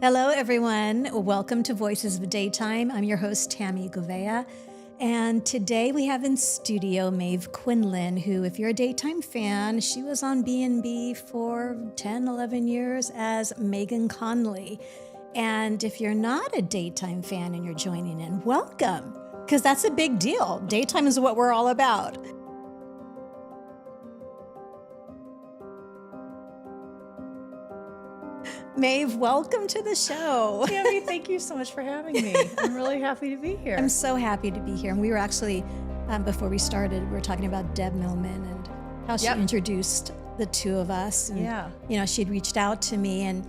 Hello, everyone. Welcome to Voices of Daytime. I'm your host, Tammy Gouveia. And today we have in studio Maeve Quinlan, who, if you're a Daytime fan, she was on B&B for 10, 11 years as Megan Conley. And if you're not a Daytime fan and you're joining in, welcome, because that's a big deal. Daytime is what we're all about. Maeve, welcome to the show. Tammy, thank you so much for having me. I'm really happy to be here. I'm so happy to be here. And we were actually, before we started, we were talking about Deb Millman and how she introduced the two of us. And, you know, she'd reached out to me. And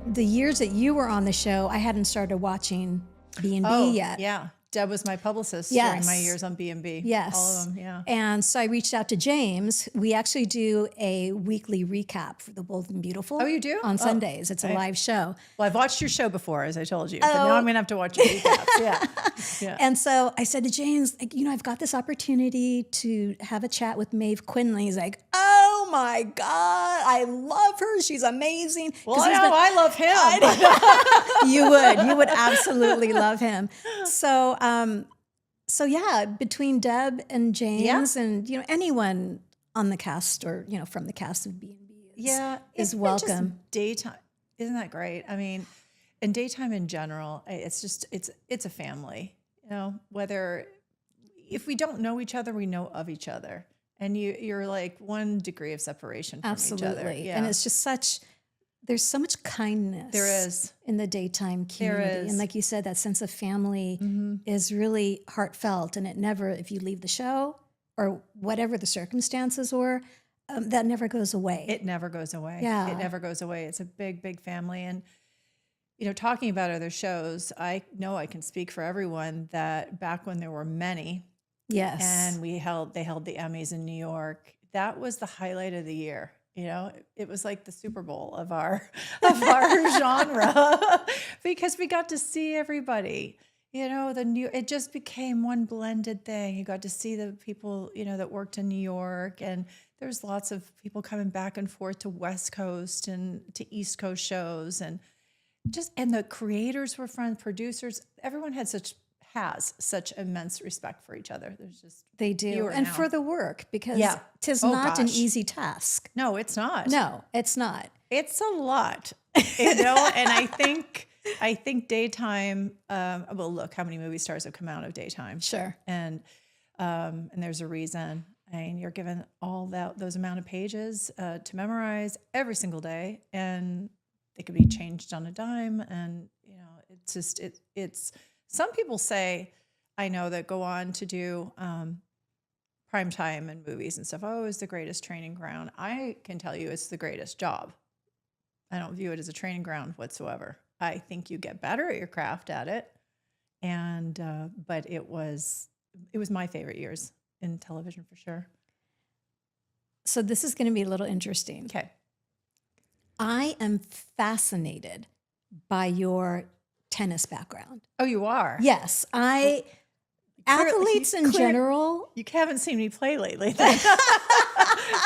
the years that you were on the show, I hadn't started watching B&B yet. Yeah. Deb was my publicist during my years on B&B. Yes. All of them, yeah. And so I reached out to James. We actually do a weekly recap for The Bold and Beautiful. Oh, you do? On Sundays. It's a live show. Well, I've watched your show before, as I told you, but now I'm going to have to watch your recaps. Yeah. And so I said to James, like, you know, I've got this opportunity to have a chat with Maeve Quinlan. He's like, oh my God, I love her. She's amazing. Well, I love him. You would absolutely love him. So yeah, between Deb and James and, you know, anyone on the cast or, you know, from the cast of B&B is welcome. Just Daytime. Isn't that great? I mean, and Daytime in general, it's just, it's a family, you know, whether, if we don't know each other, we know of each other. And you're like 1 degree of separation from each other. Absolutely. Yeah. And it's just there's so much kindness. There is. In the Daytime community. There is. And like you said, that sense of family is really heartfelt. And it never, if you leave the show or whatever the circumstances were, that never goes away. It never goes away. Yeah. It never goes away. It's a big, big family. And, you know, talking about other shows, I know I can speak for everyone that back when there were many, yes, and they held the Emmys in New York, that was the highlight of the year. You know, it was like the Super Bowl of our genre because we got to see everybody. You know, it just became one blended thing. You got to see the people, you know, that worked in New York, and there's lots of people coming back and forth to West Coast and to East Coast shows, and the creators were friends, producers. Everyone has such immense respect for each other. They do, and for the work, because tis not an easy task. No, it's not. No, it's not. It's a lot, you know. And I think Daytime. Well, look how many movie stars have come out of Daytime. Sure, and there's a reason. I mean, you're given all those amount of pages to memorize every single day, and they could be changed on a dime. And you know, it's just it's. Some people say, I know, that go on to do prime time and movies and stuff. Oh, it's the greatest training ground. I can tell you it's the greatest job. I don't view it as a training ground whatsoever. I think you get better at your craft at it. And but it was my favorite years in television for sure. So this is going to be a little interesting. Okay. I am fascinated by your tennis background. Oh, you are? Yes. Athletes in general. You haven't seen me play lately then.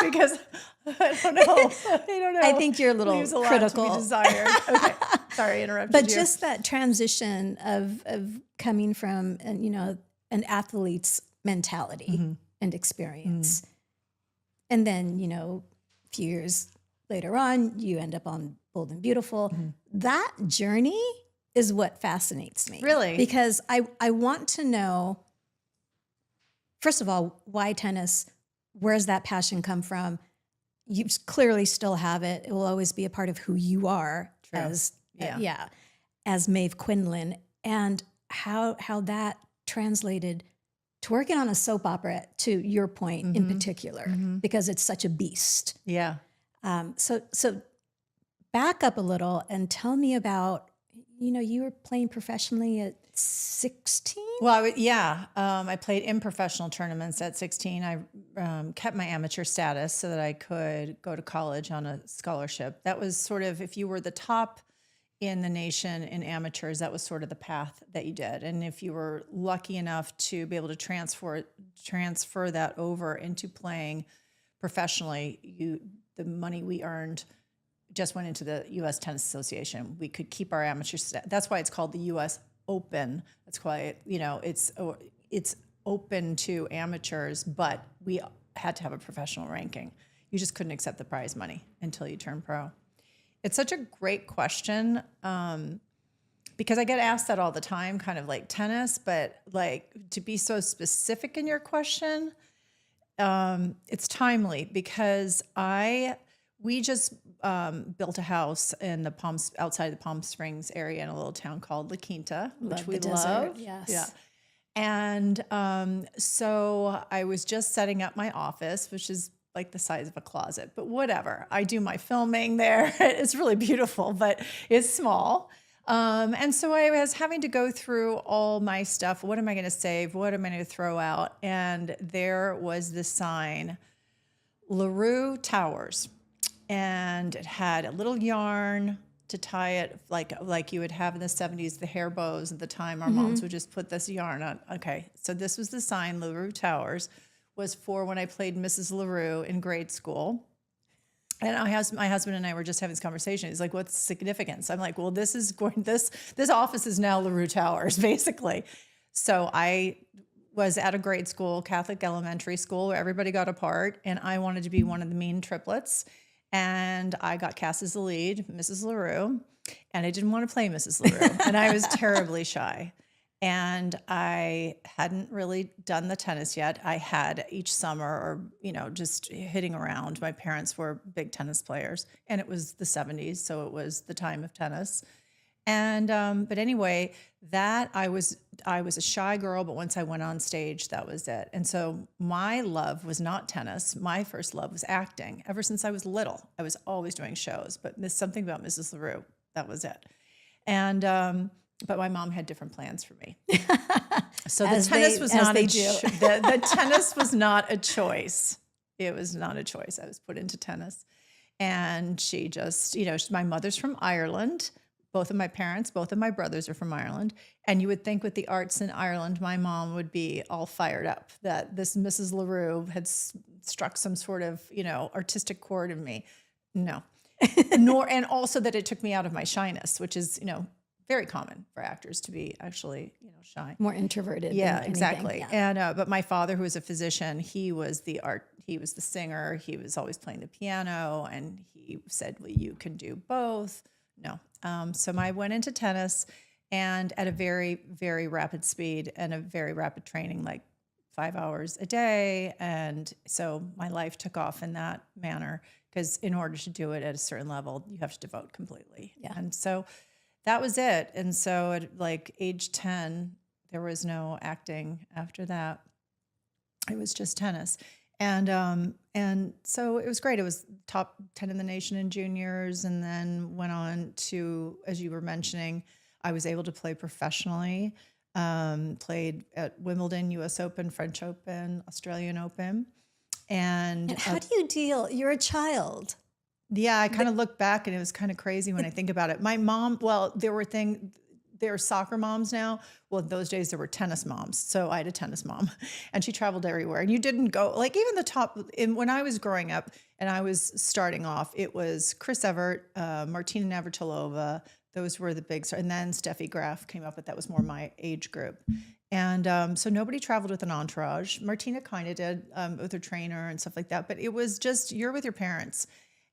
Because I don't know. I think you're a little Leaves a critical. lot to be desired. Okay. Sorry, I interrupted But you. just that transition of coming from, you know, an athlete's mentality and experience. And then, you know, a few years later on, you end up on Bold and Beautiful. That journey is what fascinates me. Really? Because I want to know, first of all, why tennis? Where's that passion come from? You clearly still have it. It will always be a part of who you are. True. As Maeve Quinlan, and how that translated to working on a soap opera, to your point in particular, because it's such a beast. Yeah. So back up a little and tell me about, you know, you were playing professionally at 16? Well, I played in professional tournaments at 16. I kept my amateur status so that I could go to college on a scholarship. That was sort of, if you were the top in the nation in amateurs, that was sort of the path that you did. And if you were lucky enough to be able to transfer that over into playing professionally, the money we earned just went into the U.S. Tennis Association. We could keep our amateur That's why it's called the U.S. Open. That's why, it's open to amateurs, but we had to have a professional ranking. You just couldn't accept the prize money until you turned pro. It's such a great question because I get asked that all the time, kind of like tennis, but like to be so specific in your question, it's timely because we just built a house in outside the Palm Springs area in a little town called La Quinta, which we love. Yes. Yeah. And so I was just setting up my office, which is like the size of a closet, but whatever. I do my filming there. It's really beautiful, but it's small. And so I was having to go through all my stuff. What am I going to save? What am I going to throw out? And there was the sign, LaRue Towers. And it had a little yarn to tie it like you would have in the 70s, the hair bows at the time. Our moms would just put this yarn on. Okay, so this was the sign, LaRue Towers, was for when I played Mrs. LaRue in grade school. And my husband and I were just having this conversation. He's like, what's the significance? I'm like, well, this office is now LaRue Towers, basically. So I was at a grade school, Catholic elementary school, where everybody got a part, and I wanted to be one of the mean triplets. And I got cast as the lead, Mrs. LaRue, and I didn't want to play Mrs. LaRue, and I was terribly shy. And I hadn't really done the tennis yet. I had each summer or, just hitting around. My parents were big tennis players, and it was the 70s, so it was the time of tennis. And but anyway, that I was a shy girl, but once I went on stage, that was it. And so my love was not tennis. My first love was acting. Ever since I was little, I was always doing shows, but there's something about Mrs. LaRue. That was it. And but my mom had different plans for me. So the tennis was not the tennis was not a choice. It was not a choice. I was put into tennis. And she just, my mother's from Ireland. Both of my parents, both of my brothers are from Ireland. And you would think with the arts in Ireland, my mom would be all fired up that this Mrs. LaRue had struck some sort of, artistic chord in me. No. And also that it took me out of my shyness, which is, very common for actors to be actually, shy. More introverted. Yeah, than exactly. Yeah. And but my father, who was a physician, he was the singer. He was always playing the piano, and he said, well, you can do both. No. So I went into tennis, and at a very, very rapid speed and a very rapid training, like 5 hours a day. And so my life took off in that manner, because in order to do it at a certain level, you have to devote completely. Yeah. And so that was it. And so at like age 10, there was no acting after that. It was just tennis. And so it was great. It was top 10 in the nation in juniors, and then went on to, as you were mentioning, I was able to play professionally, played at Wimbledon, US Open, French Open, Australian Open. And how do you deal? You're a child. Yeah, I kind of look back, and it was kind of crazy when I think about it. My mom, well, there are soccer moms now. Well, in those days there were tennis moms. So I had a tennis mom, and she traveled everywhere. And you didn't go, like even the top, when I was growing up and I was starting off, it was Chris Evert, Martina Navratilova. Those were the big stars. And then Steffi Graf came up, but that was more my age group. And so nobody traveled with an entourage. Martina kind of did with her trainer and stuff like that. But it was just, you're with your parents.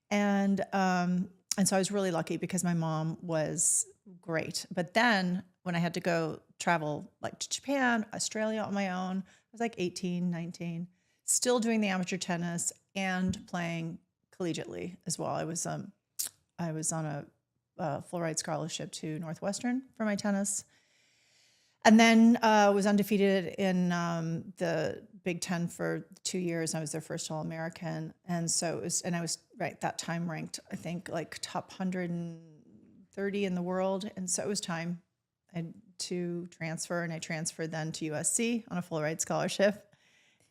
And so I was really lucky because my mom was great. But then when I had to go travel like to Japan, Australia on my own, I was like 18, 19, still doing the amateur tennis and playing collegiately as well. I was on a full ride scholarship to Northwestern for my tennis. And then was undefeated in the Big Ten for 2 years. I was their first All-American. And so it was, and I was that time ranked, I think, like top 130 in the world. And so it was time to transfer. And I transferred then to USC on a full ride scholarship.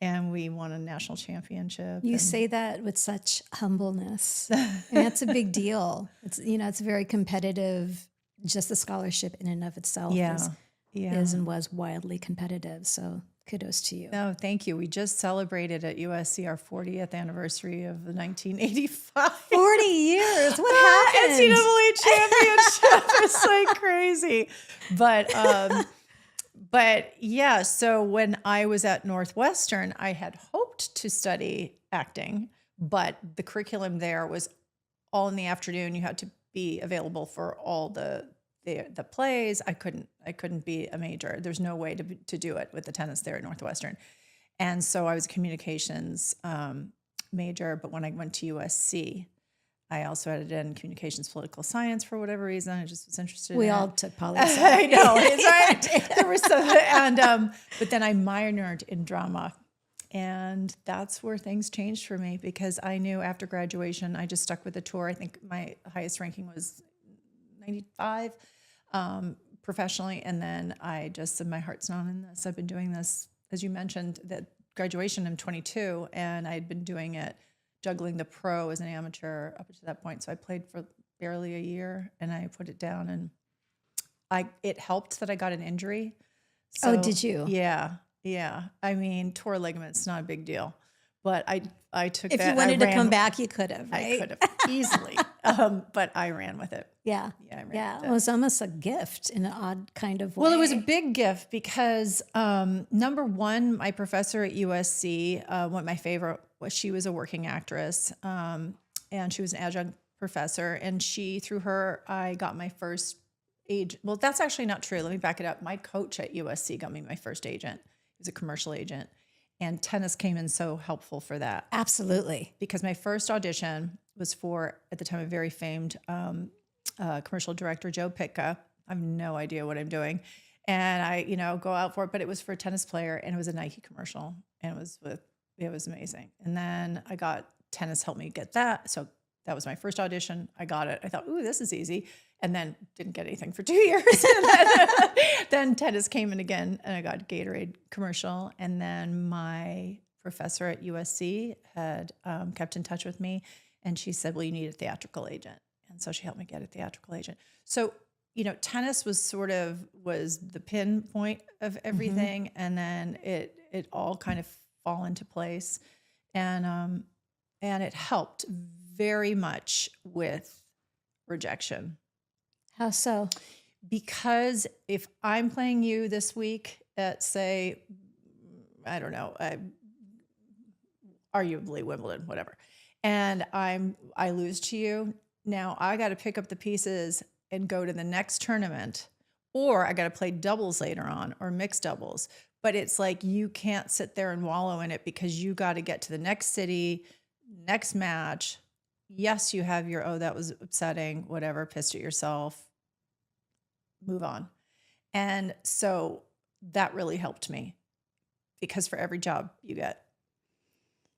And we won a national championship. You say that with such humbleness. And that's a big deal. It's, it's very competitive. Just the scholarship in and of itself is and was wildly competitive. So kudos to you. No, thank you. We just celebrated at USC our 40th anniversary of the 1985 40 years. What happened? NCAA championship. It's like crazy. But yeah, so when I was at Northwestern, I had hoped to study acting, but the curriculum there was all in the afternoon. You had to be available for all the plays. I couldn't be a major. There's no way to do it with the tennis there at Northwestern. And so I was a communications major, but when I went to USC, I also added in communications, political science for whatever reason. I just was interested. We in all it. took poli sci. I know, it's right. There was some, but then I minored in drama, and that's where things changed for me because I knew after graduation, I just stuck with the tour. I think my highest ranking was 95 professionally, and then I just said my heart's not in this. I've been doing this, as you mentioned, that graduation I'm 22, and I had been doing it, juggling the pro as an amateur up to that point. So I played for barely a year, and I put it down, and it helped that I got an injury. So, did you? Yeah. I mean, tore ligaments, not a big deal, but I took If that. you wanted to come back, you could have, right? I could have easily, but I ran with it. Yeah. I ran with It it. was almost a gift in an odd kind of way. Well, it was a big gift because number one, my professor at USC, one of my favorite, she was a working actress, and she was an adjunct professor. And through her, I got my first agent. Well, that's actually not true. Let me back it up. My coach at USC got me my first agent. He was a commercial agent, and tennis came in so helpful for that. Absolutely. Because my first audition was for, at the time, a very famed commercial director, Joe Pitka. I have no idea what I'm doing. And I, go out for it, but it was for a tennis player, and it was a Nike commercial, and it was amazing. And then I got tennis helped me get that. So that was my first audition. I got it. I thought, ooh, this is easy. And then didn't get anything for 2 years. Then tennis came in again, and I got a Gatorade commercial. And then my professor at USC had kept in touch with me, and she said, well, you need a theatrical agent. And so she helped me get a theatrical agent. So, tennis was was the pinpoint of everything. Mm-hmm. And then it all kind of fall into place. And it helped very much with rejection. How so? Because if I'm playing you this week at, say, I don't know, arguably Wimbledon, whatever, and I lose to you, now I got to pick up the pieces and go to the next tournament, or I got to play doubles later on or mixed doubles. But it's like you can't sit there and wallow in it because you got to get to the next city, next match. Yes, you have your, that was upsetting, whatever, pissed at yourself, move on. And so that really helped me because for every job you get,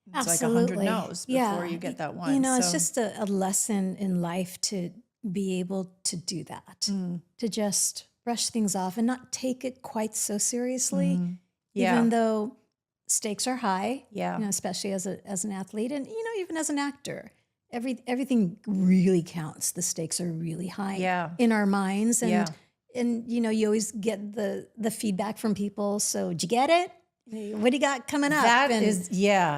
it's Absolutely. like 100 no's before you get that one. It's just a lesson in life to be able to do that, to just brush things off and not take it quite so seriously, even though stakes are high, especially as an athlete and, even as an actor. Everything really counts. The stakes are really high in our minds. And you always get the feedback from people. So did you get it? What do you got coming up?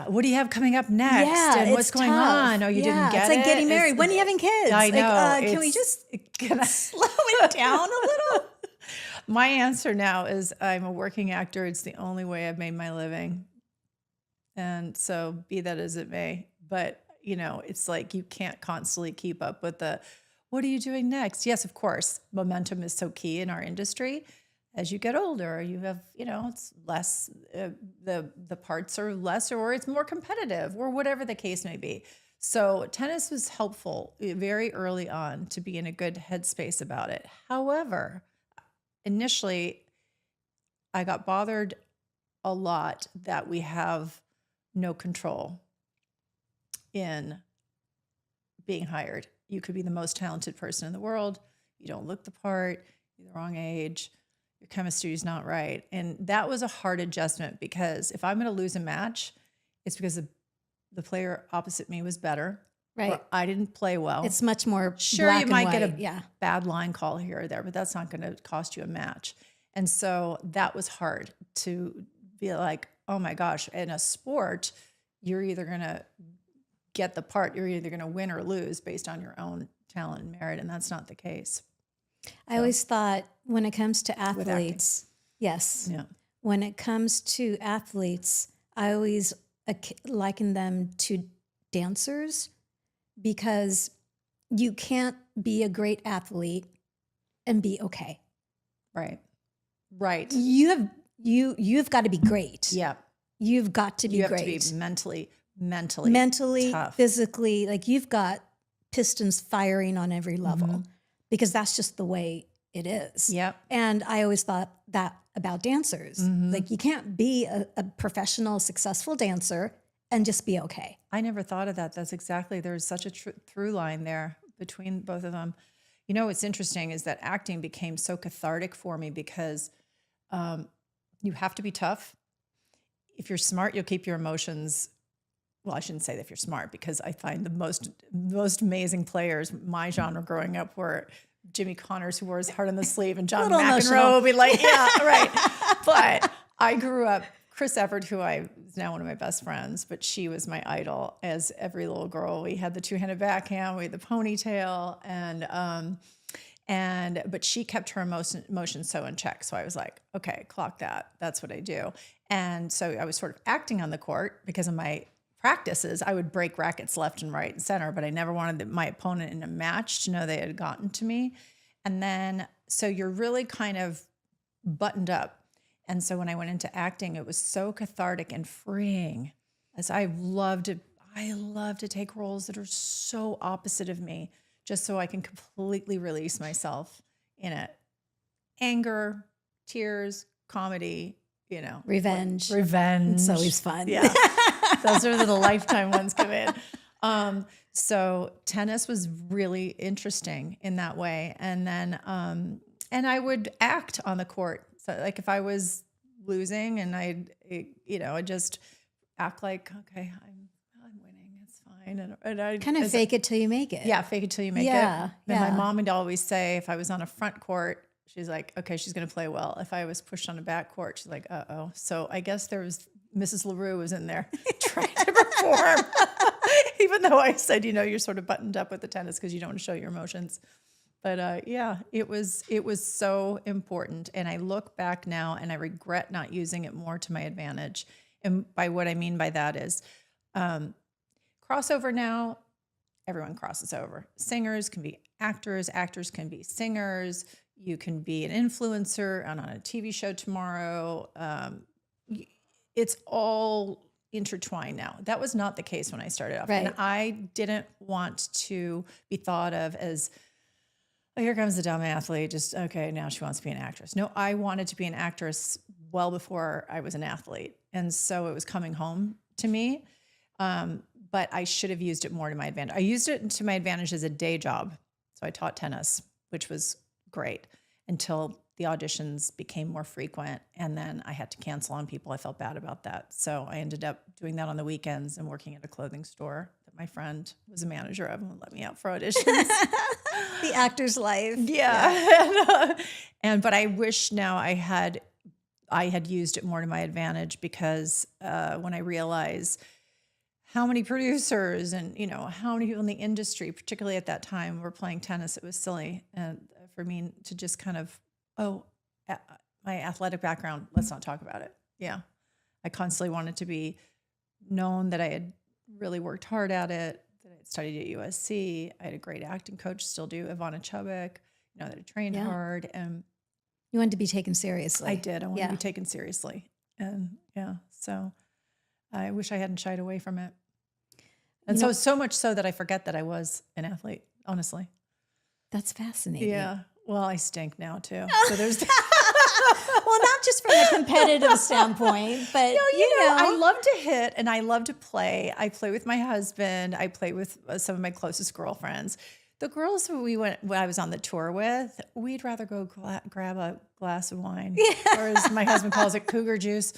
What do you have coming up next? Yeah, and what's going on? Oh, you didn't get it? It's like getting married. When are you having kids? I know. Can we just slow it down a little? My answer now is I'm a working actor. It's the only way I've made my living. And so be that as it may. But it's like you can't constantly keep up with what are you doing next? Yes, of course, momentum is so key in our industry. As you get older, you have, it's less, the parts are lesser or it's more competitive or whatever the case may be. So tennis was helpful very early on to be in a good headspace about it. However, initially, I got bothered a lot that we have no control in being hired. You could be the most talented person in the world. You don't look the part, you're the wrong age, your chemistry is not right. And that was a hard adjustment because if I'm going to lose a match, it's because the player opposite me was better. Right. Or I didn't play well. It's much more sure black you might and white. get a bad line call here or there, but that's not going to cost you a match. And so that was hard to be like, oh my gosh, in a sport, you're either going to get the part, you're either going to win or lose based on your own talent and merit. And that's not the case. I always thought when it comes to With acting. athletes, yes, Yeah. when it comes to athletes, I always liken them to dancers because you can't be a great athlete and be okay. Right. Right. You've got to be great. Yeah. You've got to be You have great. to be mentally tough. tough. Physically, like you've got pistons firing on every level because that's just the way it is. Yep. And I always thought that about dancers. Like you can't be a professional, successful dancer and just be okay. I never thought of that. That's exactly, there's such a through line there between both of them. You know, what's interesting is that acting became so cathartic for me because you have to be tough. If you're smart, you'll keep your emotions. Well, I shouldn't say that if you're smart, because I find the most amazing players, my genre growing up, were Jimmy Connors, who wore his heart on the sleeve, and John McEnroe would be like, yeah, right. But I grew up, Chris Evert, who is now one of my best friends, but she was my idol as every little girl. We had the two-handed backhand, we had the ponytail, but she kept her emotions so in check. So I was like, okay, clock that. That's what I do. And so I was sort of acting on the court because of my practices. I would break rackets left and right and center, but I never wanted my opponent in a match to know they had gotten to me. And then, so you're really kind of buttoned up. And so when I went into acting, it was so cathartic and freeing, as I love to take roles that are so opposite of me, just so I can completely release myself in it. Anger, tears, comedy, Revenge. Revenge. It's always fun. Yeah. Those are the lifetime ones come in. So tennis was really interesting in that way. And then, and I would act on the court. So like if I was losing and I'd just act like, okay, I'm winning. It's fine. And I Kind of fake it till you make it. Yeah. Fake it till you make it. And my mom would always say, if I was on a front court, she's like, okay, she's going to play well. If I was pushed on a back court, she's like, uh-oh. So I guess there was Mrs. LaRue was in there trying to perform, even though I said, you're sort of buttoned up with the tennis because you don't want to show your emotions. But yeah, it was so important. And I look back now and I regret not using it more to my advantage. And by what I mean by that is crossover now, everyone crosses over. Singers can be actors, actors can be singers. You can be an influencer on a TV show tomorrow. It's all intertwined now. That was not the case when I started off. Right. And I didn't want to be thought of as, oh, here comes the dumb athlete. Just, okay, now she wants to be an actress. No, I wanted to be an actress well before I was an athlete. And so it was coming home to me. But I should have used it more to my advantage. I used it to my advantage as a day job. So I taught tennis, which was great until the auditions became more frequent. And then I had to cancel on people. I felt bad about that. So I ended up doing that on the weekends and working at a clothing store that my friend was a manager of and let me out for auditions. The actor's life. Yeah. But I wish now I had used it more to my advantage because when I realized how many producers and, how many people in the industry, particularly at that time, were playing tennis, it was silly. And for me to just kind of, my athletic background, let's not talk about it. Yeah. I constantly wanted to be known that I had really worked hard at it, that I had studied at USC. I had a great acting coach, still do, Ivana Chubbuck, that I trained hard. And you wanted to be taken seriously. I did. I wanted to be taken seriously. And so I wish I hadn't shied away from it. And so much so that I forget that I was an athlete, honestly. That's fascinating. Yeah. Well, I stink now too. So there's well, not just from a competitive standpoint, but I love to hit and I love to play. I play with my husband. I play with some of my closest girlfriends. The girls who when I was on the tour with, we'd rather go grab a glass of wine, or as my husband calls it, cougar juice,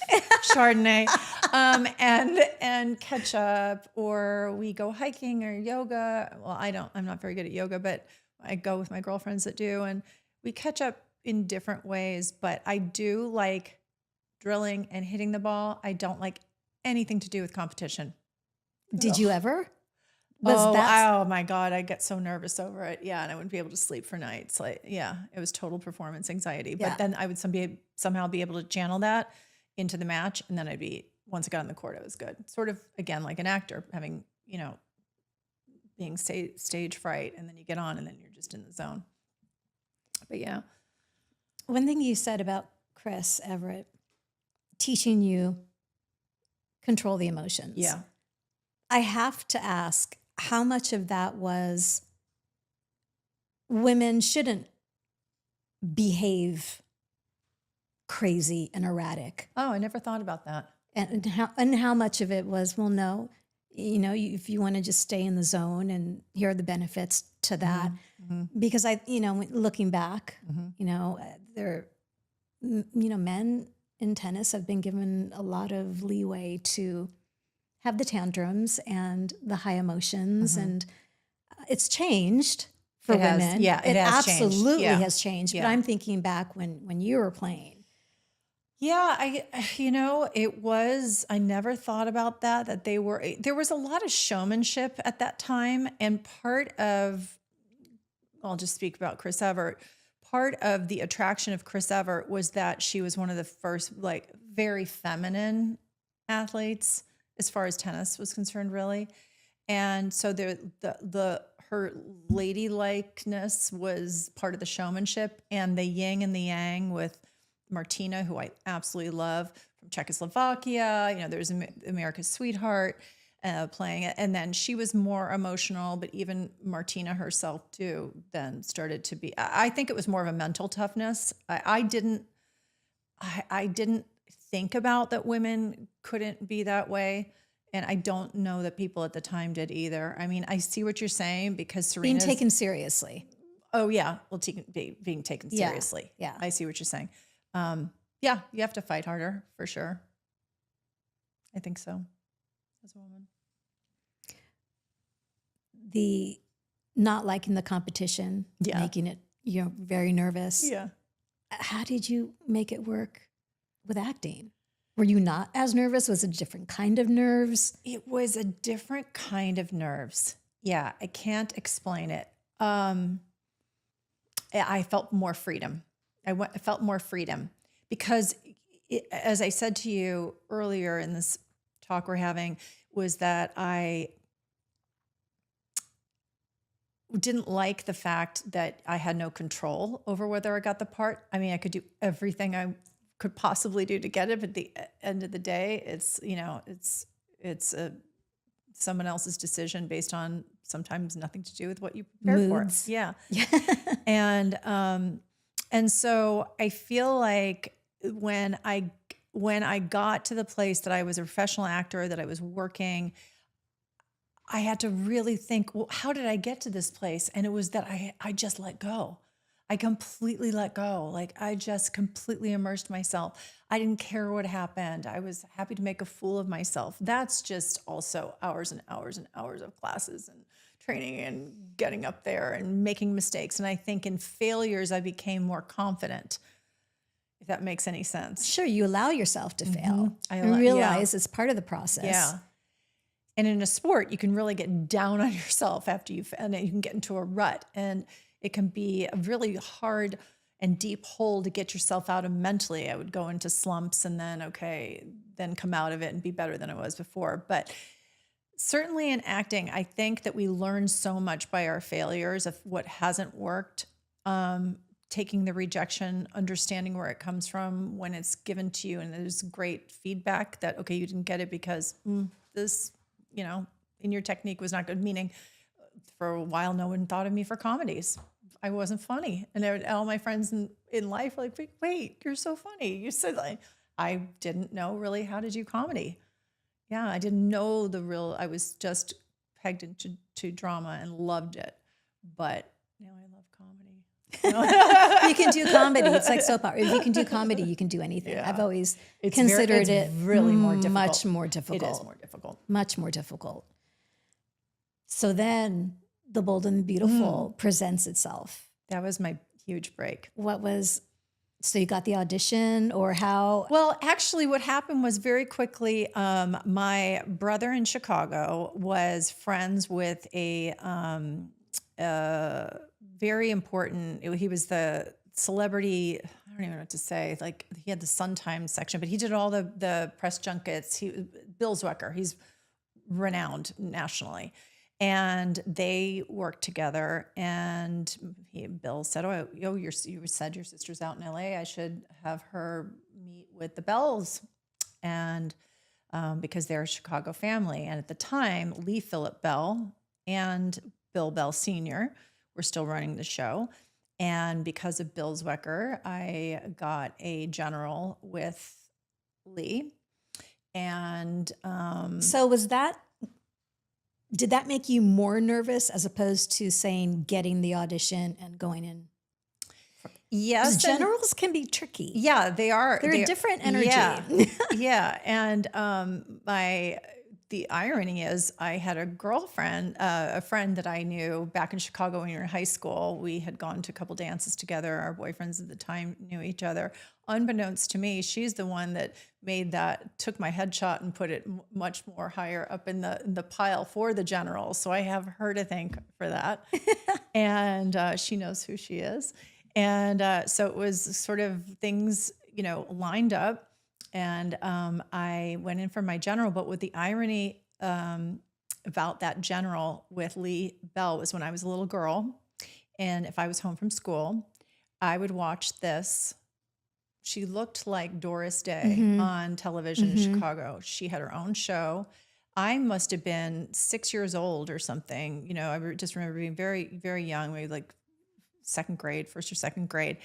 Chardonnay, and ketchup, or we go hiking or yoga. Well, I'm not very good at yoga, but I go with my girlfriends that do, and we catch up in different ways. But I do like drilling and hitting the ball. I don't like anything to do with competition. Did you ever? Oh my God, I get so nervous over it. Yeah, and I wouldn't be able to sleep for nights. Like, yeah, it was total performance anxiety. But then I would somehow be able to channel that into the match, and then once I got on the court, I was good. Sort of, again, like an actor, having, being stage fright, and then you get on, and then you're just in the zone. But yeah. One thing you said about Chris Everett teaching you control the emotions. Yeah. I have to ask, how much of that was women shouldn't behave crazy and erratic? Oh, I never thought about that. And how much of it was, well, no, if you want to just stay in the zone, and here are the benefits to that. Mm-hmm. Because looking back, men in tennis have been given a lot of leeway to have the tantrums and the high emotions, and it's changed for women. Yeah, it has absolutely changed. has changed. Yeah. But I'm thinking back when you were playing. Yeah, I never thought about that there was a lot of showmanship at that time. And I'll just speak about Chris Evert. Part of the attraction of Chris Evert was that she was one of the first, like, very feminine athletes as far as tennis was concerned, really. And so her ladylikeness was part of the showmanship, and the yin and the yang with Martina, who I absolutely love, from Czechoslovakia. There's America's Sweetheart playing it. And then she was more emotional, but even Martina herself too then started to be, I think it was more of a mental toughness. I didn't think about that women couldn't be that way. And I don't know that people at the time did either. I mean, I see what you're saying, because Serena's being taken seriously. Oh yeah. Well, being taken seriously. Yeah. I see what you're saying. Yeah, you have to fight harder for sure. I think so, as a woman. The not liking the competition, making it, very nervous. Yeah. How did you make it work with acting? Were you not as nervous? Was it a different kind of nerves? It was a different kind of nerves. Yeah, I can't explain it. I felt more freedom. I felt more freedom. Because as I said to you earlier in this talk we're having, was that I didn't like the fact that I had no control over whether I got the part. I mean, I could do everything I could possibly do to get it, but at the end of the day, it's someone else's decision based on sometimes nothing to do with what you prepared Moods. for. Yeah. And so I feel like when I got to the place that I was a professional actor, that I was working, I had to really think, well, how did I get to this place? And it was that I just let go. I completely let go. Like, I just completely immersed myself. I didn't care what happened. I was happy to make a fool of myself. That's just also hours and hours and hours of classes and training and getting up there and making mistakes. And I think in failures, I became more confident, if that makes any sense. Sure, you allow yourself to fail and realize it's part of the process. Yeah. And in a sport, you can really get down on yourself after you can get into a rut. And it can be a really hard and deep hole to get yourself out of mentally. I would go into slumps and then come out of it and be better than I was before. But certainly in acting, I think that we learn so much by our failures of what hasn't worked, taking the rejection, understanding where it comes from when it's given to you. And there's great feedback that, okay, you didn't get it because this, in your technique was not good. Meaning, for a while, no one thought of me for comedies. I wasn't funny. And all my friends in life were like, wait, you're so funny. You said, like, I didn't know really how to do comedy. Yeah, I didn't know I was just pegged into drama and loved it. But now I love comedy. You can do comedy. It's like soap opera. If you can do comedy, you can do anything. Yeah. I've always considered it really more difficult. Much more difficult. It is more difficult. Much more difficult. So then The Bold and the Beautiful presents itself. That was my huge break. What was So you got the audition, or how? Well, actually, what happened was very quickly, my brother in Chicago was friends with a very important, he was the celebrity, I don't even know what to say, like he had the Sun Times section, but he did all the press junkets. Bill Zwecker, he's renowned nationally. And they worked together, and Bill said, "Oh, you said your sister's out in LA. I should have her meet with the Bells," and because they're a Chicago family. And at the time, Lee Phillip Bell and Bill Bell Sr. were still running the show. And because of Bill Zwecker, I got a general with Lee. And So did that make you more nervous as opposed to saying getting the audition and going in? yes, Generals can be tricky. yeah, they are. They're a different energy. Yeah, yeah. And the irony is, I had a girlfriend, a friend that I knew back in Chicago when we were in high school. We had gone to a couple dances together. Our boyfriends at the time knew each other. Unbeknownst to me, she's the one that took my headshot and put it much more higher up in the pile for the general. So I have her to thank for that. And she knows who she is. And so it was sort of things, lined up. And I went in for my general, but with the irony about that general with Lee Bell was when I was a little girl. And if I was home from school, I would watch this. She looked like Doris Day on television in Chicago. She had her own show. I must have been 6 years old or something. I just remember being very, very young, maybe like first or second grade.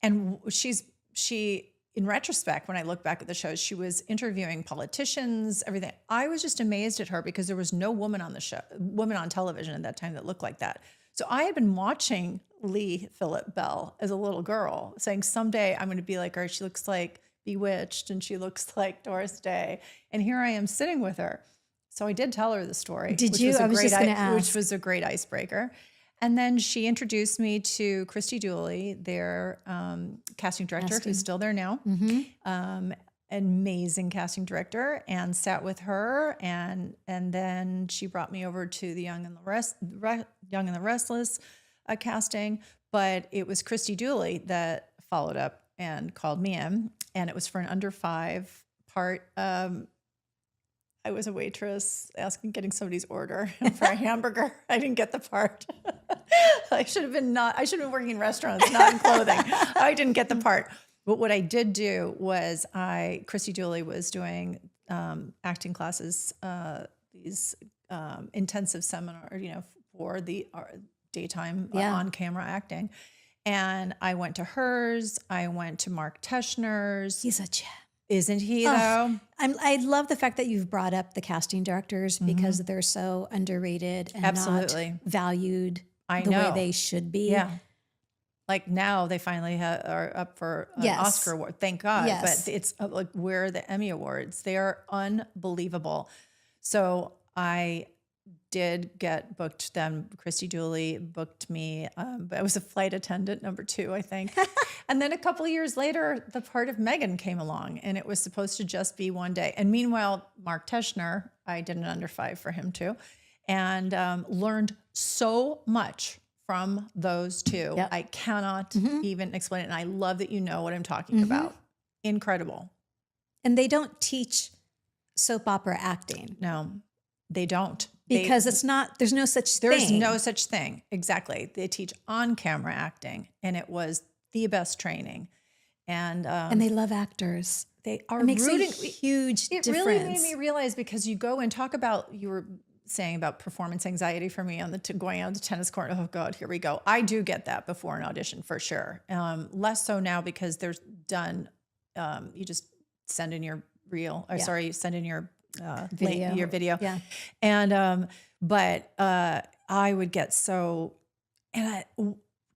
And she, in retrospect, when I look back at the show, she was interviewing politicians, everything. I was just amazed at her because there was no woman on television at that time that looked like that. So I had been watching Lee Phillip Bell as a little girl, saying someday I'm going to be like her. She looks like Bewitched and she looks like Doris Day. And here I am sitting with her. So I did tell her the story. Did you? I was just going to ask. Which was a great icebreaker. And then she introduced me to Christy Dooley, their casting director, who's still there now. Amazing casting director, and sat with her. And then she brought me over to the Young and the Restless casting. But it was Christy Dooley that followed up and called me in. And it was for an under 5 part. I was a waitress getting somebody's order for a hamburger. I didn't get the part. I should have been working in restaurants, not in clothing. I didn't get the part. But what I did do was Christy Dooley was doing acting classes, these intensive seminar, for the daytime on-camera acting. And I went to hers. I went to Mark Teschner's. He's a gem. Isn't he, though? I love the fact that you've brought up the casting directors because they're so underrated and not valued the way they should be. Yeah. Like now they finally are up for an Oscar award. Thank God. Yes. But it's like, where are the Emmy Awards? They are unbelievable. So I did get booked then. Christy Dooley booked me. But I was a flight attendant, number 2, I think. And then a couple of years later, the part of Megan came along, and it was supposed to just be one day. And meanwhile, Mark Teschner, I did an under 5 for him too, and learned so much from those two. Yep. I cannot even explain it. And I love that you know what I'm talking about. Incredible. And they don't teach soap opera acting. No, they don't. Because there's no such thing. There's no such thing. Exactly. They teach on-camera acting, and it was the best training. And they love actors. They are makes rooting. a huge difference. It really made me realize, because you go and talk about, you were saying about performance anxiety for me on going out to tennis court. Oh God, here we go. I do get that before an audition for sure. Less so now because there's done. You just send in your reel. Send in your video. Your video. Yeah. And but I would get so, and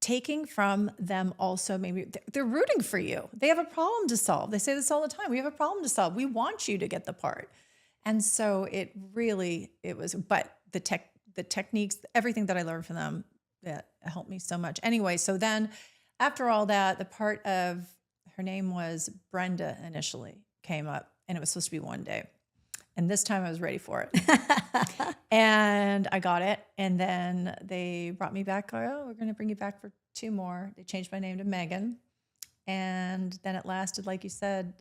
taking from them also, maybe they're rooting for you. They have a problem to solve. They say this all the time. We have a problem to solve. We want you to get the part. And so it was, but the techniques, everything that I learned from them, that helped me so much. Anyway, so then after all that, the part of Her name was Brenda initially, came up, and it was supposed to be one day. And this time I was ready for it. And I got it. And then they brought me back. Oh, we're going to bring you back for 2 more. They changed my name to Megan. And then it lasted, like you said,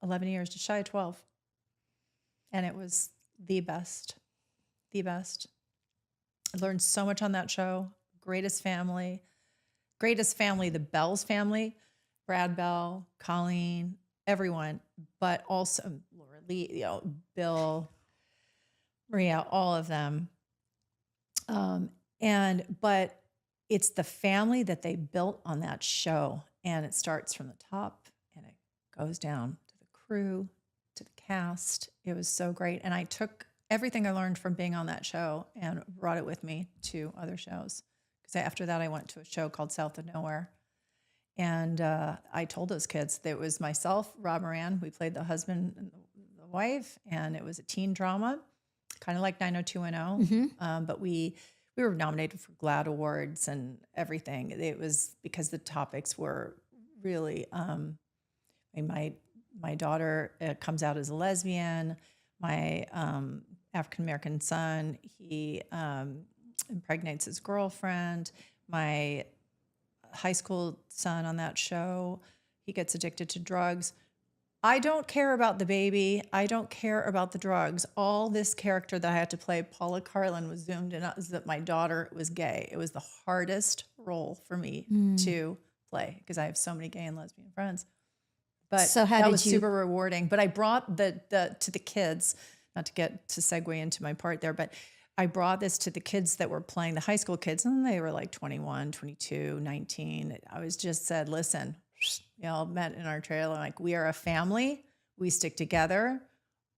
11 years, just shy of 12. And it was the best. The best. I learned so much on that show. Greatest family, the Bells family, Brad Bell, Colleen, everyone, but also Laura Lee, Bill, Maria, all of them. But it's the family that they built on that show. And it starts from the top and it goes down to the crew, to the cast. It was so great. And I took everything I learned from being on that show and brought it with me to other shows. Because after that, I went to a show called South of Nowhere. And I told those kids that it was myself, Rob Moran. We played the husband and the wife. And it was a teen drama, kind of like 90210. But we were nominated for GLAAD Awards and everything. It was because the topics were really, my daughter comes out as a lesbian. My African-American son, he impregnates his girlfriend. My high school son on that show, he gets addicted to drugs. I don't care about the baby. I don't care about the drugs. All this character that I had to play, Paula Carlin, was zoomed in is that my daughter was gay. It was the hardest role for me to play because I have so many gay and lesbian friends. But so that was super rewarding. But I brought to the kids, not to get to segue into my part there, but I brought this to the kids that were playing, the high school kids, and they were like 21, 22, 19. I was just said, listen, all met in our trailer. Like, we are a family. We stick together.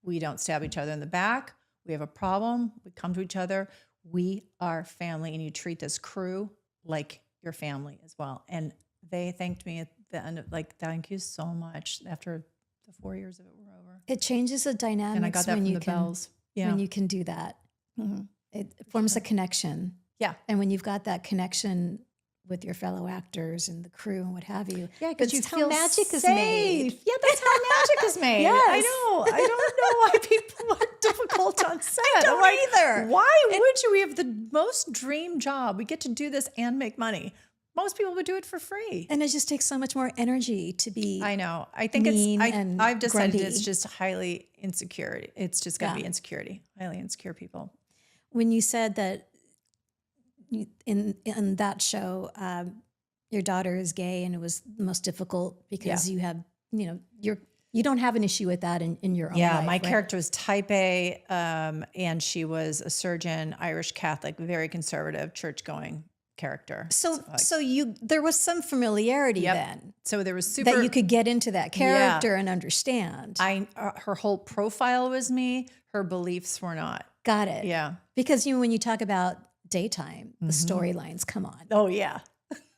We don't stab each other in the back. We have a problem. We come to each other. We are family, and you treat this crew like your family as well. And they thanked me at the end of, like, thank you so much. After the 4 years of it were over, it changes the dynamics. And I got that when from you the can, Bells. Yeah, when you can do that, it forms a connection. Yeah, and when you've got that connection with your fellow actors and the crew and what have you. Yeah, because you how feel magic safe. is made. Yeah, that's how magic is made. Yes. I know. I don't know why people are difficult on set. I don't either. Why would you? We have the most dream job. We get to do this and make money. Most people would do it for free. And it just takes so much more energy to be. I know. I think I've decided it's just highly insecure. It's just going to be insecurity, highly insecure people. When you said that in that show, your daughter is gay, and it was the most difficult because you have, you don't have an issue with that in your own life. Yeah, my right? character was type A, and she was a surgeon, Irish Catholic, very conservative, church-going character. So there was some familiarity then. So there was that you could get into that character and understand. Her whole profile was me. Her beliefs were not. Got it. Yeah. Because when you talk about daytime, the storylines, come on. Oh yeah.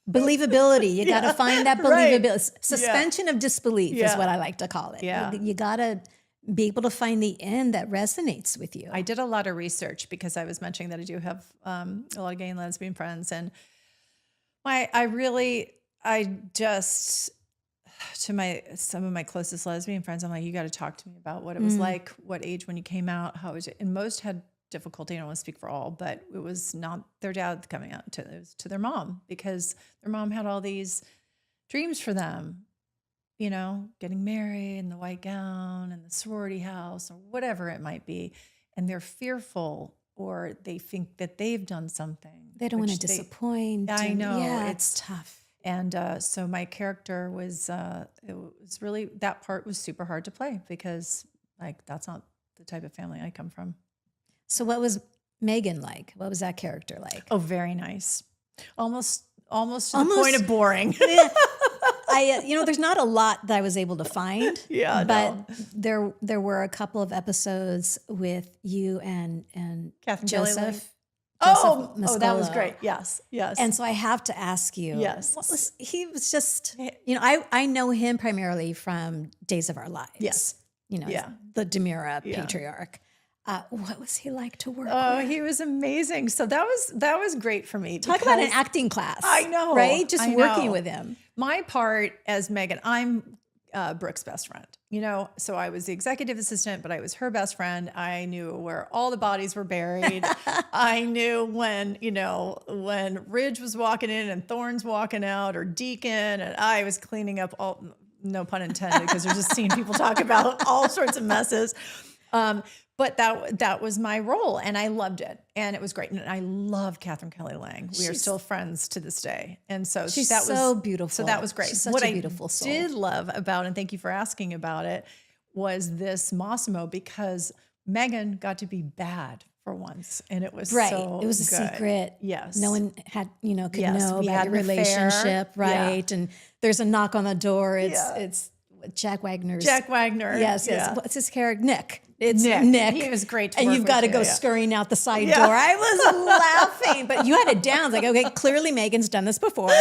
Believability. You got to find that believability. Right. Suspension of disbelief is what I like to call it. Yeah. You got to be able to find the end that resonates with you. I did a lot of research because I was mentioning that I do have a lot of gay and lesbian friends, and some of my closest lesbian friends, I'm like, you got to talk to me about what it was like, what age when you came out, how was it? And most had difficulty. I don't want to speak for all, but it was not their dad coming out it was to their mom, because their mom had all these dreams for them, getting married in the white gown and the sorority house or whatever it might be. And they're fearful, or they think that they've done something. They don't want to disappoint. I know. Yeah, it's tough. And so my character was, it was really, that part was super hard to play because that's not the type of family I come from. So what was Megan like? What was that character like? Oh, very nice. Almost to the point of boring. There's not a lot that I was able to find. Yeah, but there were a couple of episodes with you and Katherine Kelly Lang. Joseph. Oh, Mascolo. that was great. Yes. And so I have to ask you. Yes. He was just, I know him primarily from Days of Our Lives. Yes. The Demira patriarch. What was he like to work with? Oh, he was amazing. So that was great for me. Talk about an acting class. I know. Right? Just working with him. My part as Megan, I'm Brooke's best friend, so I was the executive assistant, but I was her best friend. I knew where all the bodies were buried. I knew when Ridge was walking in and Thorne's walking out, or Deacon, and I was cleaning up all, no pun intended, because there's just seeing people talk about all sorts of messes. But that was my role, and I loved it, and it was great. And I love Katherine Kelly Lang. We are still friends to this day, and so She's that was so beautiful. So that was great. She's such what a beautiful soul. I did love about, and thank you for asking about it, was this Massimo, because Megan got to be bad for once, and it was right. So it was a good. secret. Yes, no one had could Yes, know we about had your an affair. relationship, right? Yeah. And there's a knock on the door. It's Yeah. it's Jack Wagner's. Jack Wagner. Yes, yes. Yeah. What's his character? Nick. It's Nick. He was great to and work you've got to with, go yeah. scurrying out the side door. I was laughing, but you had it down. It's like, okay, clearly Megan's done this before.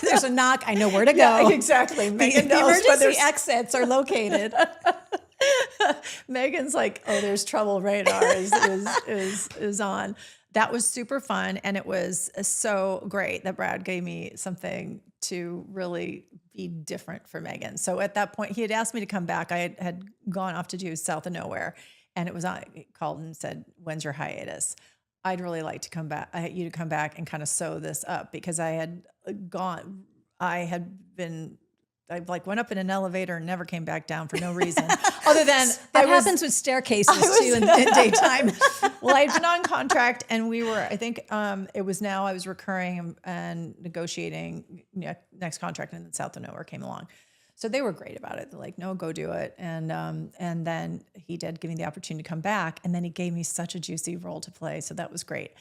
There's a knock. I know where to go. Yeah, exactly. Megan the knows emergency exits are located. Megan's like, oh, there's trouble radar is on. That was super fun. And it was so great that Brad gave me something to really be different for Megan. So at that point, he had asked me to come back. I had gone off to do South of Nowhere, and it was on, he called and said, when's your hiatus? I'd really like to come back. I had you to come back and kind of sew this up, because I like went up in an elevator and never came back down for no reason other than that happens with staircases too in daytime. Well, I had been on contract, and we were, I think it was now I was recurring and negotiating next contract, and then South of Nowhere came along. So they were great about it. They're like, no, go do it. And then he did give me the opportunity to come back, and then he gave me such a juicy role to play. So that was great.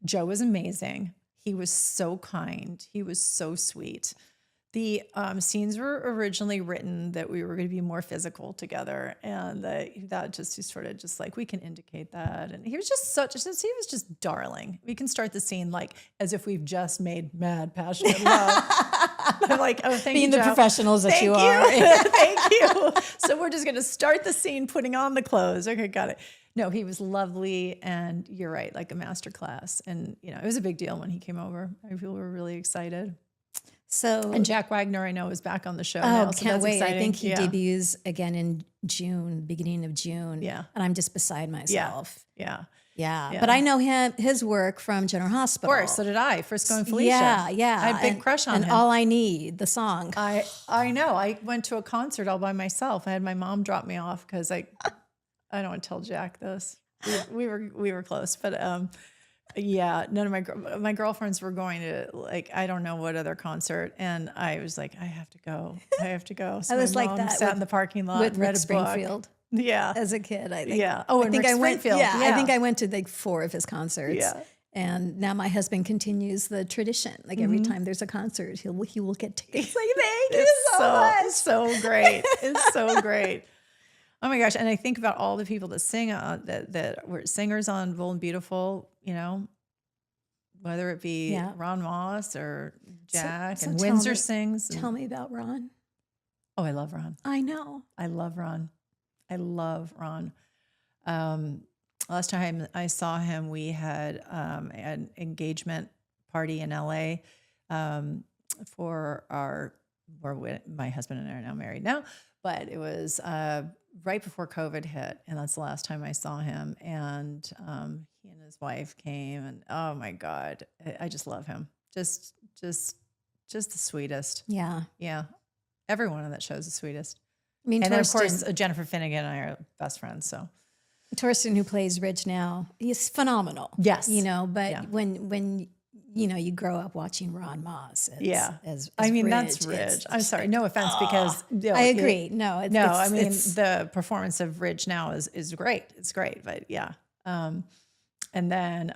Joe was amazing. He was so kind. He was so sweet. The scenes were originally written that we were going to be more physical together, and that just sort of just like, we can indicate that. And he was just he was just darling. We can start the scene like as if we've just made mad, passionate love. I'm like, oh, thank you, Being the Joe. professionals that Thank you are. Thank you. So we're just going to start the scene putting on the clothes. Okay, got it. No, he was lovely, and you're right, like a master class. And it was a big deal when he came over. People were really excited. And Jack Wagner, I know, is back on the show now. So can't that's wait. exciting. I think he debuts again in June, beginning of June. Yeah. And I'm just beside myself. Yeah. But I know his work from General Hospital. Of course, so did I. Frisco and Felicia. Yeah. I had a big crush on him. And All I Need, the song. I know. I went to a concert all by myself. I had my mom drop me off because I don't want to tell Jack this. We were close, but yeah, none of my girlfriends were going to, like, I don't know what other concert, and I was like, I have to go. So I was my like mom that sat in the parking lot with and read Rick a Springfield. book. Yeah, as a kid, I think. Yeah. Oh, and Rick Springfield. I think I went to like 4 of his concerts. Yeah. And now my husband continues the tradition. Like every time there's a concert, he will get tickets. Like, thank you so much. So great. It's so great. Oh my gosh. And I think about all the people that sing that were singers on Bold and Beautiful, whether it be Ron Moss or Jack, and Windsor sings. Tell me about Ron. Oh, I love Ron. I know. I love Ron. Last time I saw him, we had an engagement party in LA for my husband and I are now married now, but it was right before COVID hit, and that's the last time I saw him. And he and his wife came, and oh my God, I just love him. Just the sweetest. Yeah. Yeah. Everyone on that show is the sweetest. I mean, and then of course, Jennifer Finnigan and I are best friends. So Torsten, who plays Ridge now, he's phenomenal. Yes. But when you grow up watching Ron Moss. As that's Ridge. I'm sorry. No offense, because I agree. The performance of Ridge now is great. It's great, but yeah. And then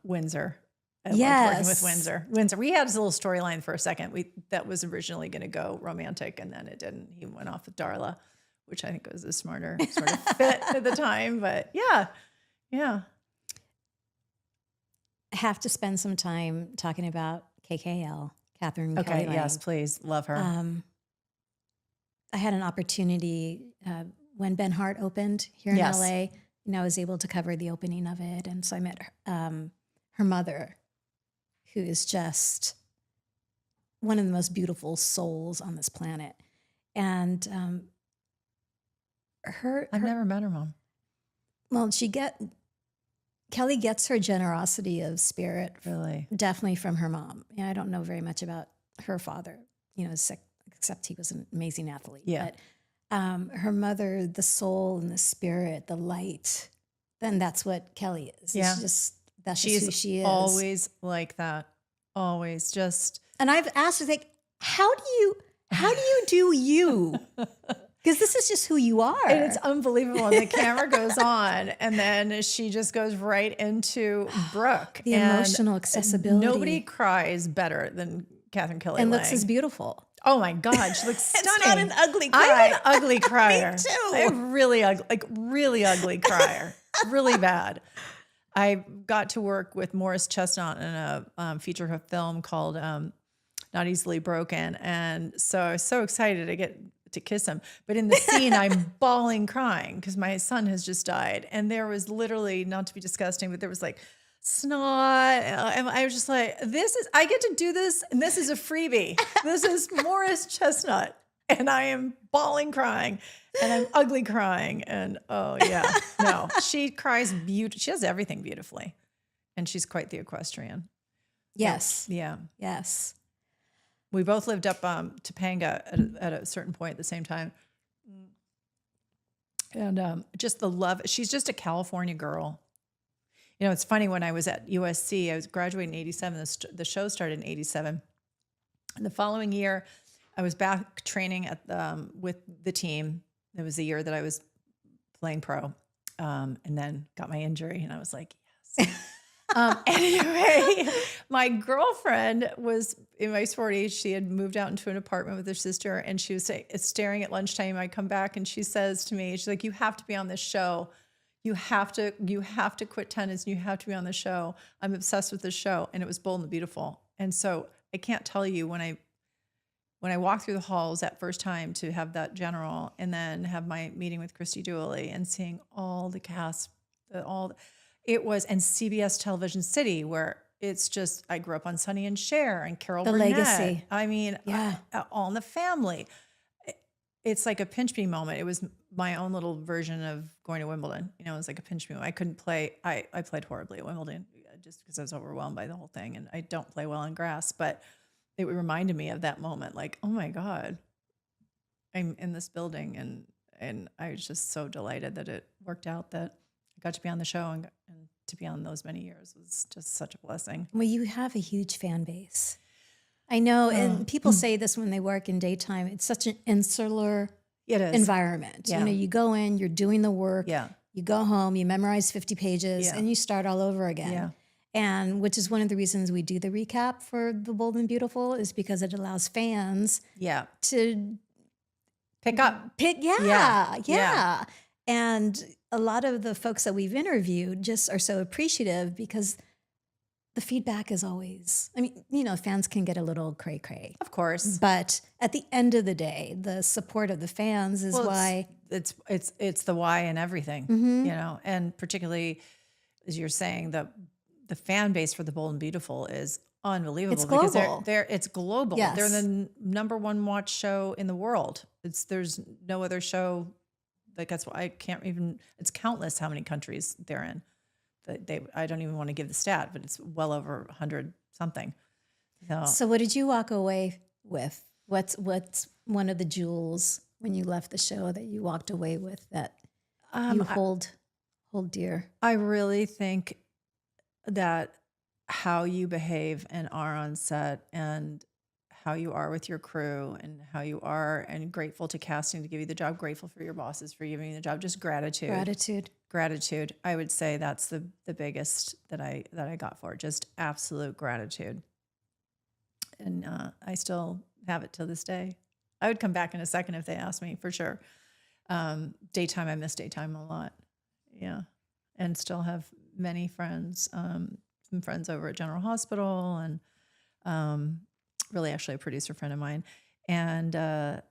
Windsor. I loved working with Windsor. We had a little storyline for a second. That was originally going to go romantic, and then it didn't. He went off with Darla, which I think was a smarter sort of fit at the time. But yeah. I have to spend some time talking about KKL, Katherine Kelly Lang. Yes, please. Love her. I had an opportunity when Ben Hart opened here in LA. I was able to cover the opening of it. And so I met her mother, who is just one of the most beautiful souls on this planet. And I've never met her mom. well, Kelly gets her generosity of spirit Really? definitely from her mom. Yeah, I don't know very much about her father, except he was an amazing athlete. Yeah. But her mother, the soul and the spirit, the light, then that's what Kelly is. Yeah. It's just, that's She's just who she is. always like that. Always just. And I've asked her, like, how do you do you? Because this is just who you are. And it's unbelievable. And the camera goes on, and then she just goes right into Brooke. The emotional accessibility. Nobody cries better than Katherine Kelly and Lang. looks as beautiful. Oh my God, she looks stunning. It's not an ugly cry. I'm an ugly crier. Me too. I'm really ugly, really ugly crier. Really bad. I got to work with Morris Chestnut in a feature film called Not Easily Broken. And so I was so excited to get to kiss him. But in the scene, I'm bawling, crying because my son has just died. And there was literally, not to be disgusting, but there was like snot. And I was just like, I get to do this. And this is a freebie. This is Morris Chestnut. And I am bawling, crying. And I'm ugly crying. And oh yeah, no, she cries beautifully. She does everything beautifully. And she's quite the equestrian. Yes. Yeah. Yes. We both lived up Topanga at a certain point at the same time. And just the love. She's just a California girl. You know, it's funny, when I was at USC, I was graduating in 87. The show started in 87. And the following year, I was back training with the team. It was the year that I was playing pro, and then got my injury, and I was like, yes. Anyway, my girlfriend was in my sorority. She had moved out into an apartment with her sister, and she was staring at lunchtime. I come back, and she says to me, she's like, "You have to be on this show. You have to quit tennis, and you have to be on the show. I'm obsessed with this show." And it was Bold and the Beautiful. And so I can't tell you, when I walked through the halls that first time to have that general, and then have my meeting with Christy Dooley and seeing all the cast, it was, and CBS Television City, where it's just, I grew up on Sonny and Cher and Carol Burnett. Legacy. I mean, Yeah. All in the Family. It's like a pinch me moment. It was my own little version of going to Wimbledon. You know, it was like a pinch me moment. I couldn't play. I played horribly at Wimbledon just because I was overwhelmed by the whole thing, and I don't play well on grass, but it reminded me of that moment. Like, oh my God, I'm in this building, and I was just so delighted that it worked out, that I got to be on the show, and to be on those many years was just such a blessing. Well, you have a huge fan base. I know, and people say this when they work in daytime. It's such an insular environment. Yeah. You know, you go in, you're doing the work. Yeah. You go home, you memorize 50 pages, Yeah. and you start all over again. Yeah. And which is one of the reasons we do the recap for The Bold and Beautiful, is because it allows fans Yeah. to Pick up. Yeah. And a lot of the folks that we've interviewed just are so appreciative, because the feedback is always, I mean, you know, fans can get a little cray-cray. Of course. But at the end of the day, the support of the fans is why. It's the why in everything, Mm-hmm. you know, and particularly, as you're saying, the fan base for The Bold and Beautiful is unbelievable. It's global. Because it's global. Yes. They're the number one watch show in the world. There's no other show. Like, that's why I can't even, it's countless how many countries they're in. I don't even want to give the stat, but it's well over 100 something. So what did you walk away with? What's one of the jewels when you left the show that you walked away with that you hold dear? I really think that how you behave and are on set, and how you are with your crew, and how you are, and grateful to casting to give you the job, grateful for your bosses for giving you the job, just gratitude. I would say that's the biggest that I got for it, just absolute gratitude. And I still have it to this day. I would come back in a second if they asked me, for sure. Daytime, I miss daytime a lot. Yeah. And still have many friends, some friends over at General Hospital, and really actually a producer friend of mine. And I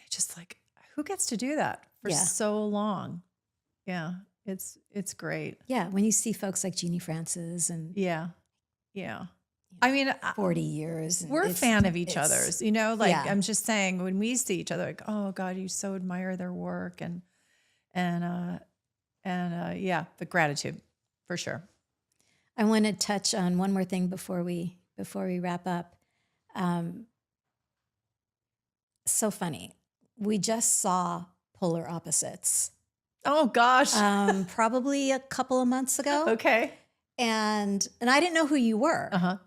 just like, who gets to do that for so long? Yeah. It's great. Yeah. When you see folks like Jeannie Francis and Yeah. I mean, 40 years. And we're a fan of each other's, you know, like yeah. I'm just saying when we see each other, like, oh God, you so admire their work and yeah, the gratitude for sure. I want to touch on one more thing before we wrap up. So funny. We just saw Polar Opposites. Oh gosh. Probably a couple of months ago. Okay. And I didn't know who you were. Uh-huh.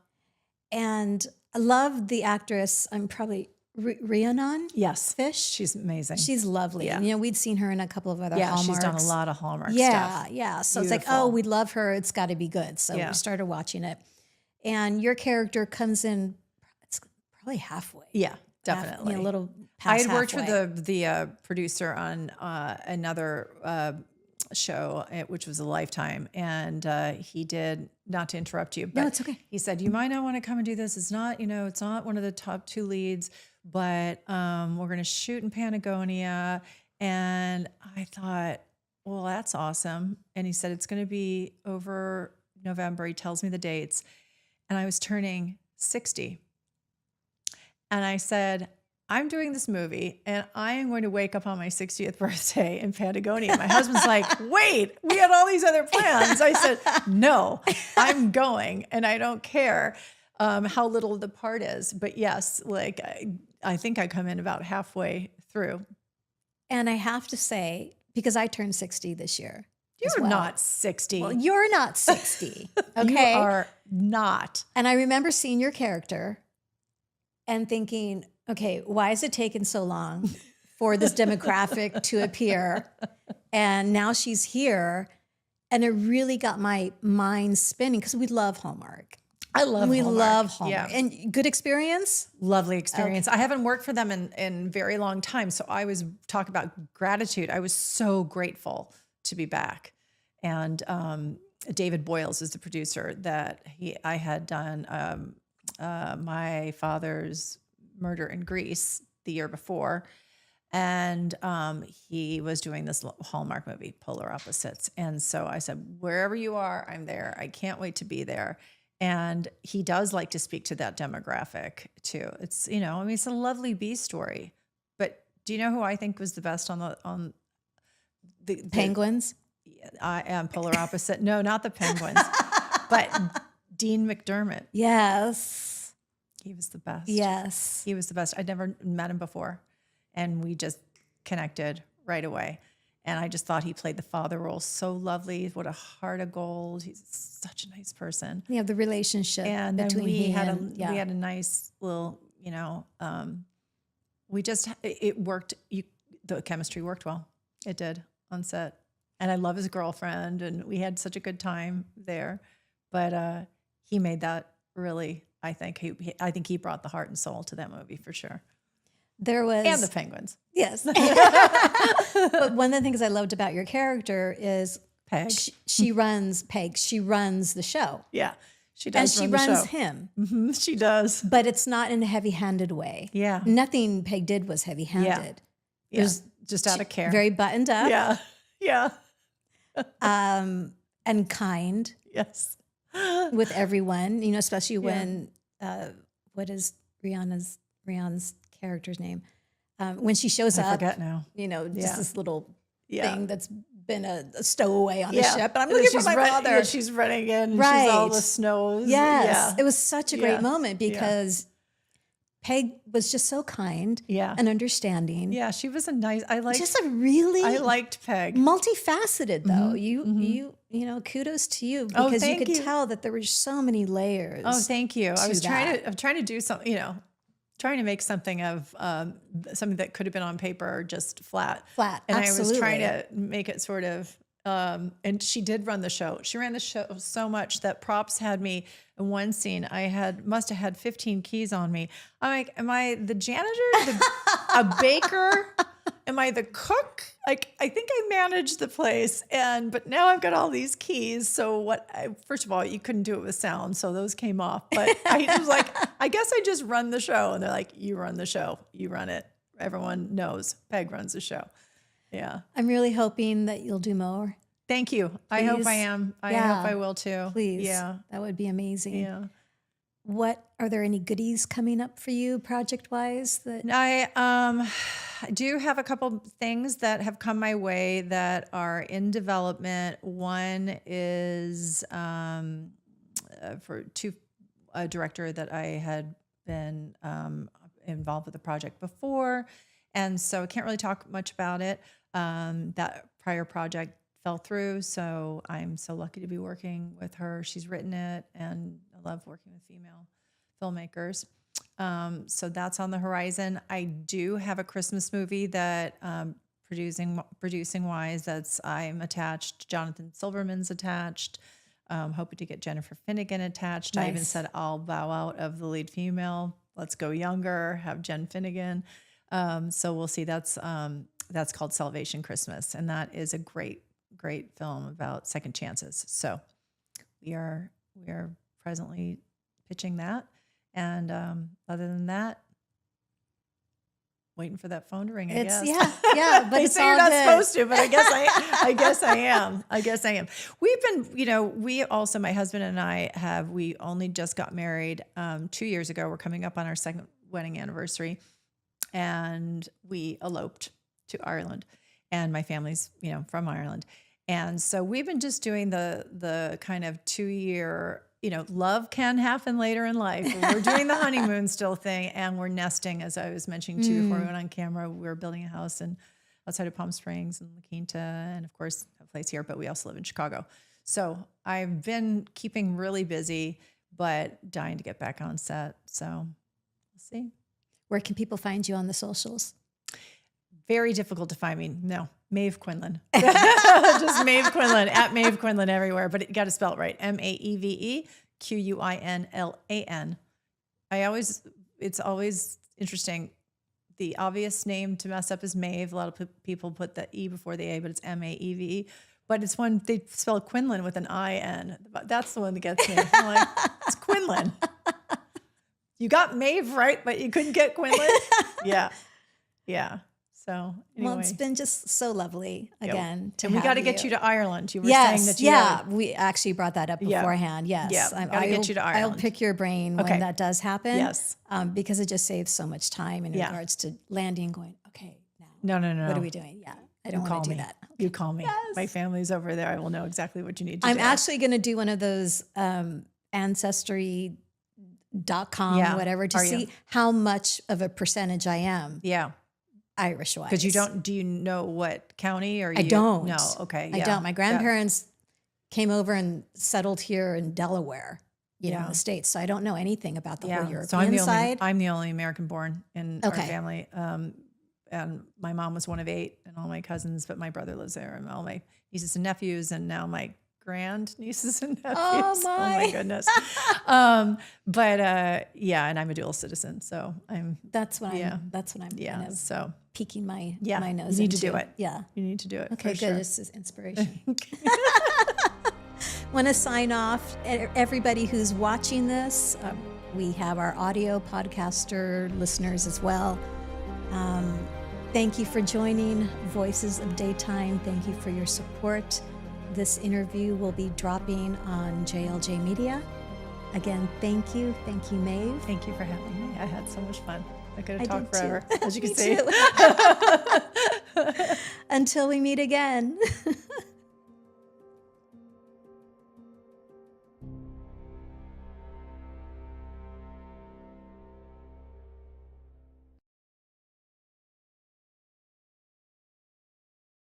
And I love the actress. I'm probably Rhiannon. Yes. Fish. She's amazing. She's lovely. Yeah. You know, we'd seen her in a couple of other Yeah, Hallmarks. she's done a lot of Hallmark stuff. Yeah, yeah. So it's like, oh, we love her. It's got to be good. So Yeah. we started watching it. And your character comes in, it's probably halfway. Yeah, definitely. A little I past had worked halfway. with the producer on another show, which was a Lifetime, and he did, not to interrupt you, but No, it's okay. he said, you might not want to come and do this. It's not, it's not one of the top 2 leads, but we're going to shoot in Patagonia. And I thought, well, that's awesome. And he said, it's going to be over November. He tells me the dates. And I was turning 60. And I said, I'm doing this movie and I am going to wake up on my 60th birthday in Patagonia. My husband's like, wait, we had all these other plans. I said, no, I'm going and I don't care how little the part is. But yes, like I think I come in about halfway through. And I have to say, because I turned 60 this year. You're not 60. Well, you're not 60. Okay. You are not. And I remember seeing your character and thinking, okay, why is it taking so long for this demographic to appear? And now she's here. And it really got my mind spinning because we love Hallmark. We love Hallmark. Yeah. And good experience? Lovely experience. Okay. I haven't worked for them in very long time. So I was talking about gratitude. I was so grateful to be back. And David Boyles is the producer that I had done My Father's Murder in Greece the year before. And he was doing this Hallmark movie, Polar Opposites. And so I said, wherever you are, I'm there. I can't wait to be there. And he does like to speak to that demographic too. It's, it's a lovely B story. But do you know who I think was the best on the Penguins? I am Polar Opposite. No, not the Penguins, but Dean McDermott. Yes. He was the best. Yes. He was the best. I'd never met him before. And we just connected right away. And I just thought he played the father role so lovely. What a heart of gold. He's such a nice person. Yeah, the relationship and between we had and, we had a nice little, it worked. The chemistry worked well. It did on set. And I love his girlfriend and we had such a good time there. But he made that really, I think he brought the heart and soul to that movie for sure. There was and the Penguins. Yes. But one of the things I loved about your character is Peg. She runs the show. Yeah, she does. And she runs him. Mm-hmm, she does. But it's not in a heavy-handed way. Yeah. Nothing Peg did was heavy-handed. Yeah. It was just out of care. Very buttoned up. Yeah. Yeah. And kind. Yes. With everyone, especially when what is Rihanna's character's name? When she shows up, I forget now. Just this little thing that's been a stowaway on the ship. And I'm and looking for my father. Yeah, she's running in. Right. She's all the snows. Yes. Yeah. It was such a great moment because Peg was just so kind and understanding. Yeah, she was I liked Peg. Multifaceted though. You kudos to you because you could tell that there were so many layers. Oh, thank you. I'm trying to do something, trying to make something of something that could have been on paper just flat. And absolutely. I was trying to make it sort of, and she did run the show. She ran the show so much that props had me in one scene. I must have had 15 keys on me. I'm like, am I the janitor, a baker? Am I the cook? Like, I think I managed the place but now I've got all these keys. So first of all, you couldn't do it with sound. So those came off, but I was like, I guess I just run the show. And they're like, you run the show, you run it. Everyone knows Peg runs the show. Yeah. I'm really hoping that you'll do more. Thank you. Please. I hope I am. I hope I will too. Please. Yeah. That would be amazing. Yeah. what are there any goodies coming up for you project wise that I do have a couple things that have come my way that are in development. One is a director that I had been involved with the project before, and so I can't really talk much about it. That prior project fell through, so I'm so lucky to be working with her. She's written it, and I love working with female filmmakers. So that's on the horizon. I do have a Christmas movie that producing wise I'm attached. Jonathan Silverman's attached. Hoping to get Jennifer Finnigan attached. Nice. I even said I'll bow out of the lead female. Let's go younger. Have Jen Finnigan. So we'll see. That's called Salvation Christmas, and that is a great film about second chances. So we are presently pitching that. And other than that, waiting for that phone to ring. I guess. Yeah. But they it's say all you're not good. supposed to, but I guess I am. We've been, we also, my husband and I we only just got married 2 years ago. We're coming up on our second wedding anniversary, and we eloped to Ireland, and my family's from Ireland, and so we've been just doing the kind of 2-year. Love can happen later in life. We're doing the honeymoon still thing, and we're nesting, as I was mentioning to you before we went on camera. We're building a house outside of Palm Springs and La Quinta, and of course a place here, but we also live in Chicago. So I've been keeping really busy, but dying to get back on set. So we'll see. Where can people find you on the socials? Very difficult to find me. No, Maeve Quinlan. Just Maeve Quinlan, at Maeve Quinlan everywhere, but you got to spell it right. MaeveQuinlan. It's always interesting. The obvious name to mess up is Maeve. A lot of people put the E before the A, but it's Maeve. But it's when they spell Quinlan with an IN. That's the one that gets me. I'm like, it's Quinlan. You got Maeve right, but you couldn't get Quinlan? Yeah. So anyway. Well, it's been just so lovely again. And we got to get you to Ireland. You were saying that you we actually brought that up beforehand. Yes, got to get you to Ireland. I'll pick your brain when that does happen. Yes, because it just saves so much time in regards to landing and going. Okay, now no. What are we doing? Yeah, I don't want to do that. Okay. You call me. Yes. My family's over there. I will know exactly what you need to do. I'm actually going to do one of those ancestry.com whatever to see how much of a percentage I am. Yeah. Irish-wise. Because do you know what county or you? I don't. No, okay. I don't. My grandparents came over and settled here in Delaware, in the States. So I don't know anything about the whole European side. I'm the only American born in our family. And my mom was one of 8 and all my cousins, but my brother lives there and all my nieces and nephews, and now my grand nieces and nephews. Oh my goodness. And I'm a dual citizen, so that's what I'm kind of so peeking my nose. You need into. to do it. Yeah. You need to do it. Okay, good. Sure. This is inspiration. Want to sign off. Everybody who's watching this, we have our audio podcaster listeners as well. Thank you for joining Voices of Daytime. Thank you for your support. This interview will be dropping on JLJ Media. Again, thank you. Thank you, Maeve. Thank you for having me. I had so much fun. I could have talked did forever, too. as you can see. Until we meet again.